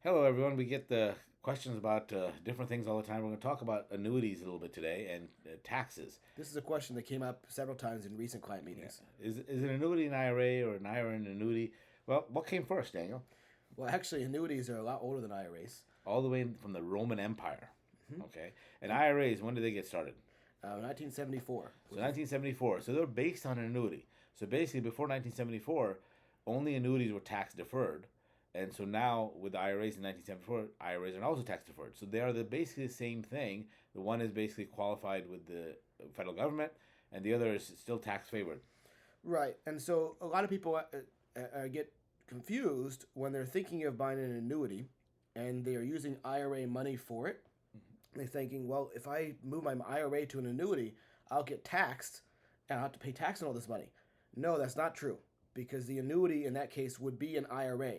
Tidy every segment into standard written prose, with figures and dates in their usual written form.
Hello, everyone. We get the questions about different things all the time. We're going to talk about annuities a little bit today and taxes. This is a question that came up several times in recent client Yeah. meetings. Is an annuity an IRA or an IRA an annuity? Well, what came first, Daniel? Well, actually, annuities are a lot older than IRAs. All the way from the Roman Empire. Mm-hmm. Okay. And And IRAs, when did they get started? 1974, So which is 1974. So they're based on an annuity. So basically, before 1974, only annuities were tax deferred. And so now with the IRAs in 1974, IRAs are also tax deferred. So they are basically the same thing. The one is basically qualified with the federal government, and the other is still tax favored. right. And so a lot of people get confused when they're thinking of buying an annuity, and they are using IRA money for it. They're thinking, well, if I move my IRA to an annuity, I'll get taxed, and I'll have to pay tax on all this money. No, that's not true, because the annuity in that case would be an IRA.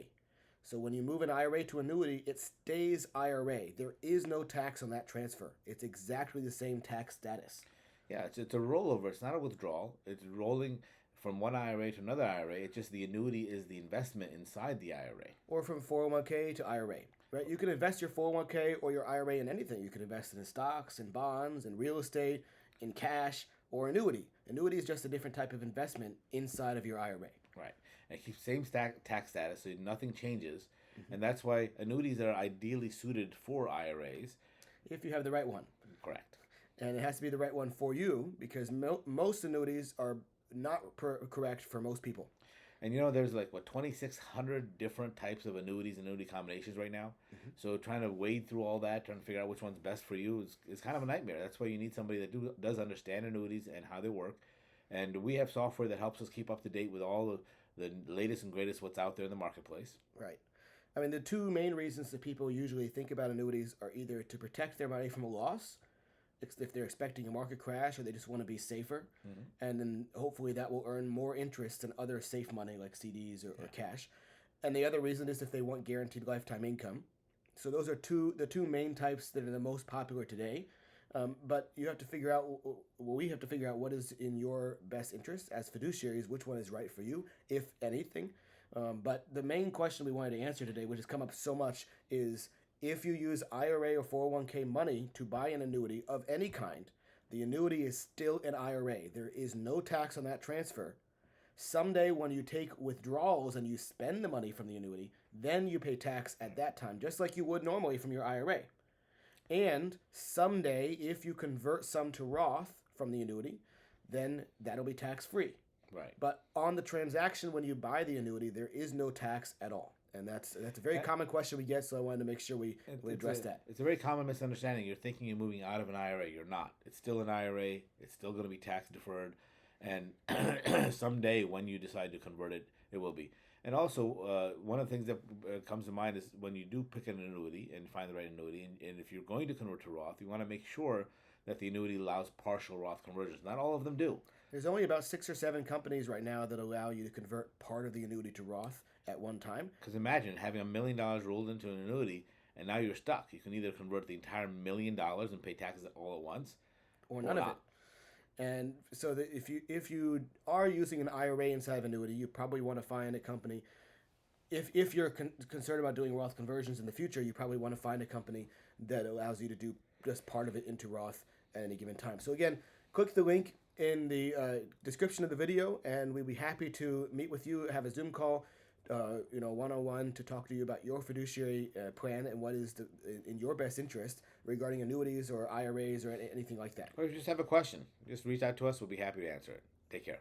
So when you move an IRA to annuity, it stays IRA. There is no tax on that transfer. It's exactly the same tax status. Yeah, it's a rollover. It's not a withdrawal. It's rolling from one IRA to another IRA. It's just the annuity is the investment inside the IRA. Or from 401k to IRA, right? You can invest your 401k or your IRA in anything. You can invest in stocks, in bonds, in real estate, in cash, or annuity. Annuity is just a different type of investment inside of your IRA. Right. And it keeps same tax status, so nothing changes. Mm-hmm. And that's why annuities are ideally suited for IRAs. If you have the right one. Correct. And it has to be the right one for you, because most annuities are not correct for most people. And there's like 2,600 different types of annuities and annuity combinations right now. Mm-hmm. So trying to wade through all that, trying to figure out which one's best for you is kind of a nightmare. That's why you need somebody that does understand annuities and how they work. And we have software that helps us keep up to date with all of the latest and greatest what's out there in the marketplace. Right. I mean, the two main reasons that people usually think about annuities are either to protect their money from a loss, if they're expecting a market crash, or they just want to be safer, and then hopefully that will earn more interest than other safe money like CDs or cash. And the other reason is if they want guaranteed lifetime income. So those are the two main types that are the most popular today. But you have to figure out, we have to figure out what is in your best interest as fiduciaries, which one is right for you, if anything. But the main question we wanted to answer today, which has come up so much, is if you use IRA or 401k money to buy an annuity of any kind, the annuity is still an IRA. There is no tax on that transfer. Someday, when you take withdrawals and you spend the money from the annuity, then you pay tax at that time, just like you would normally from your IRA. And someday, if you convert some to Roth from the annuity, then that'll be tax free. Right. But on the transaction when you buy the annuity, there is no tax at all. And that's a very common question we get, so I wanted to make sure we address that. It's a very common misunderstanding. You're thinking you're moving out of an IRA. You're not. It's still an IRA. It's still going to be tax deferred. And someday when you decide to convert it, it will be. And also, one of the things that comes to mind is when you do pick an annuity and find the right annuity, and if you're going to convert to Roth, you want to make sure that the annuity allows partial Roth conversions. Not all of them do. There's only about 6 or 7 companies right now that allow you to convert part of the annuity to Roth at one time. Because imagine having $1 million rolled into an annuity, and now you're stuck. You can either convert the entire $1 million and pay taxes all at once, or none of it. And so that if you are using an IRA inside of annuity, you probably want to find a company. If you're concerned about doing Roth conversions in the future, you probably want to find a company that allows you to do just part of it into Roth at any given time. So again, click the link in the description of the video, and we'd be happy to meet with you, have a Zoom call, one-on-one to talk to you about your fiduciary plan and what is in your best interest regarding annuities or IRAs or anything like that. or if you just have a question, just reach out to us. We'll be happy to answer it. Take care.